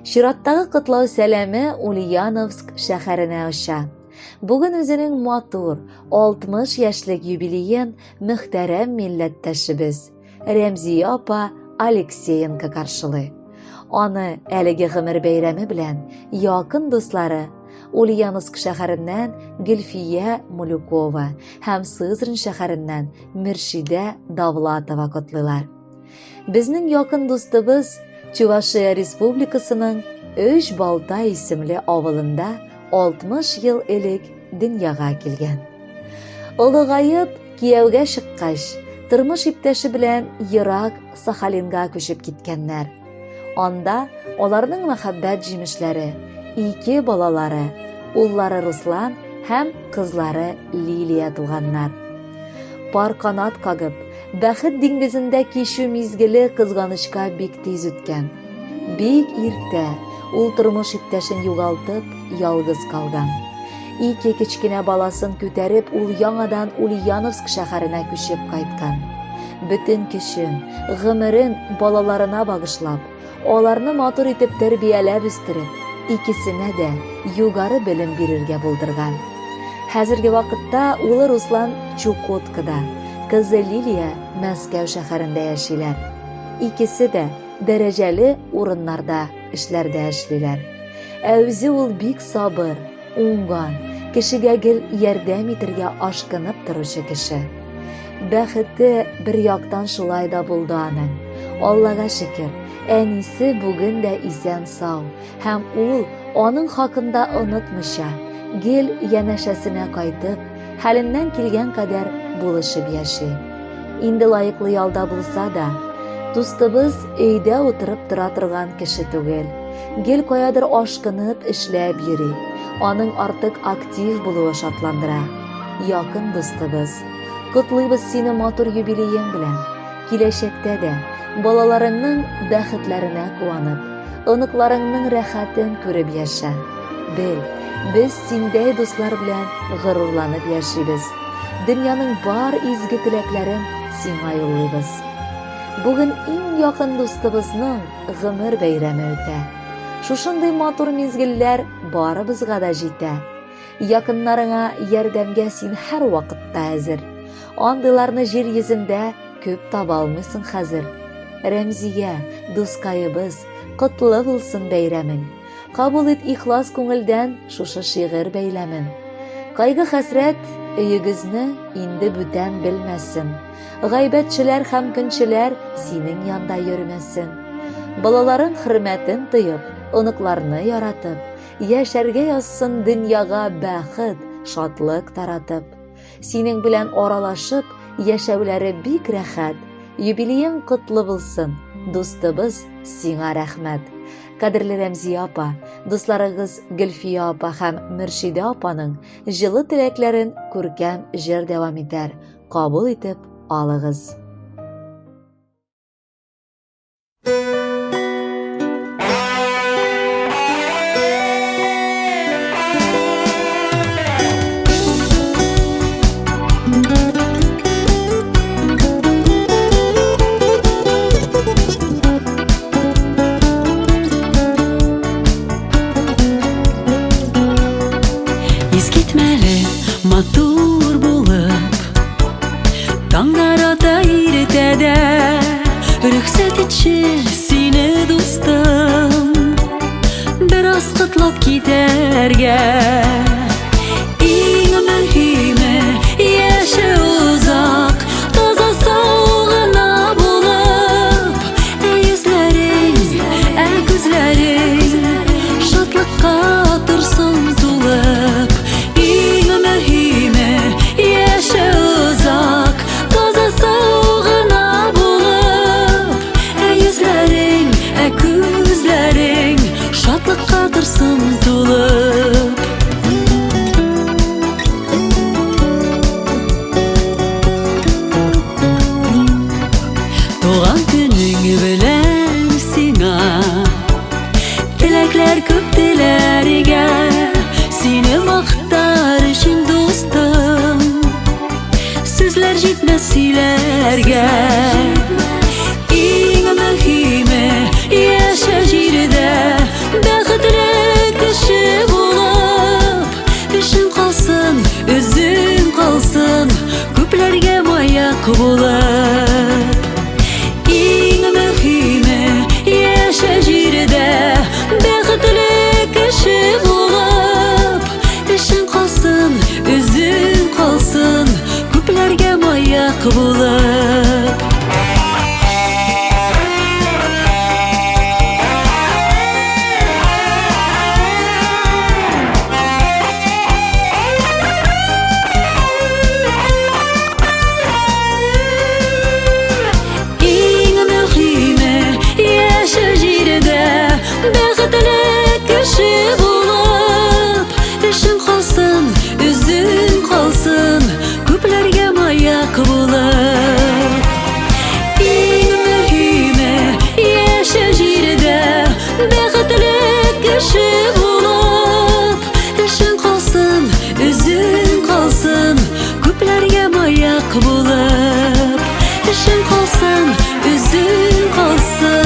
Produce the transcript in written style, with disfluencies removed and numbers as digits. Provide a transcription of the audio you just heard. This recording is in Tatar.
Чираттагы кытлау сәләме Ульяновск шәһәренә оча. Бүген үзенең матур 60 яшьлек юбилеен мөхтәрәм милләттәшебез Рәмзия апа Алексеенко каршылый. Аны әлеге гомер бәйрәме белән якын дуслары Ульяновск шәһәреннән Гөлфия Мулюкова һәм Сызрань шәһәреннән Мөршидә Давлатова котлыйлар. Безнең якын дустыбыз Чувашия Республикасының Өч Балта исемле авылында 60 ел элек дөньяга килгән. Олыгайып кияүгә чыккач, тормыш иптәше белән ерак Сахалинга күчеп киткәннәр. Анда аларның мәхәббәт җимешләре, 2 балалары, уллары Руслан һәм кызлары Лилия туганнар. Пар канат кагып, бәхет диңгезендә кичү мизгеле кызганычка бик тиз үткән. Бик иртә ул тормыш иптәшен югалтып, ялгыз калган. 2 кечкенә баласын күтәреп, ул яңадан Ульяновск шәһәренә күчеп кайткан. Бөтен көчен, гомерен балаларына багышлап, аларны матур итеп тәрбияләп үстереп, икесенә дә югары белем бирергә булдырган. Хәзерге вакытта улы Руслан Чукоткада, кызы Лилия Мәскәү шәһәрендә яшиләр. Икесе дә дәрәҗәле урыннарда эшләрдә эшлиләр. Үзе ул бик сабыр, уңган, кешегә гел ярдәм итәргә ашкынып торучы кеше. Бәхете бер яктан шулай да булды аның. Аллага шөкер, әнисе бүген дә исән сау, һәм ул аның хакында онытмыйча, гел янәшәсенә кайтып, хәленнән килгән кадәр булышып яши. Инде лайыклы ялда булса да, дустыбыз өйдә утырып тора торган кеше түгел. Гел каядыр ашкынып эшләп йөри. Аның артык актив булуы шатландыра. Якын дустыбыз, котлыйбыз сине матур юбилеең белән. Киләчәктә дә балаларыңның бәхетләренә куанып, оныкларыңның рәхәтен күреп яша. Бел, без синдәй дуслар белән горурланып яшибез. Дөньяның бар изге теләкләрен сиңа юллыйбыз. Бүген иң якын дустыбызның гомер бәйрәме үтә. Шушындый матур мизгелләр барыбызга да җитә. Якыннарыңа ярдәмгә син һәр вакытта әзер. Андыйларны җир йөзендә күп таба алмыйсың хәзер. Рәмзия, дускайыбыз, котлы булсын бәйрәмең. Кабул ит ихлас күңелдән шушы шигырь бәйләмен. Кайгы хәсрәт өйегезне инде бүтән белмәсен. Гайбәтчеләр һәм көнчеләр синең янда йөрмәсен. Балаларың хөрмәтен тыеп, оныкларны яратып, яшәргә язсын дөньяга бәхет, шатлык таратып. Синең белән аралашып, яшәүләре бик рәхәт. Юбилеең котлы булсын, дустыбыз, сиңа рәхмәт. Кадерле Рәмзия апа, дусларыгыз Гөлфия апа һәм Мөршидә апаның җылы теләкләрен күркәм җыр дәвам итәр. Кабул итеп алыгыз. Матур булып, таңнарата иртәдә, рөхсәт итче сине дустым, бераз котлап китәргә. Иң мөһиме яше узак, таза сау гына булып, йөзләрең, күзләрең шатлыкка торсын тулып. Катырсың тулып. Туган көнең белән сиңа теләкләр күп теләргә, сине мактар өчен дустым, сүзләр җитмәс сөйләргә. Иң мөһиме яшә җирдә, булып. Иң мөһиме яшәү җирдә бәхетле кеше булып, эшең калсын, үзең калсын, күпләргә маяк булып. Иң мөһиме яшәү җирдә бәхетле кеше булып, эшең калсын, үзең калсын, күпләргә маяк булып. Эшең калсын, үзең калсын.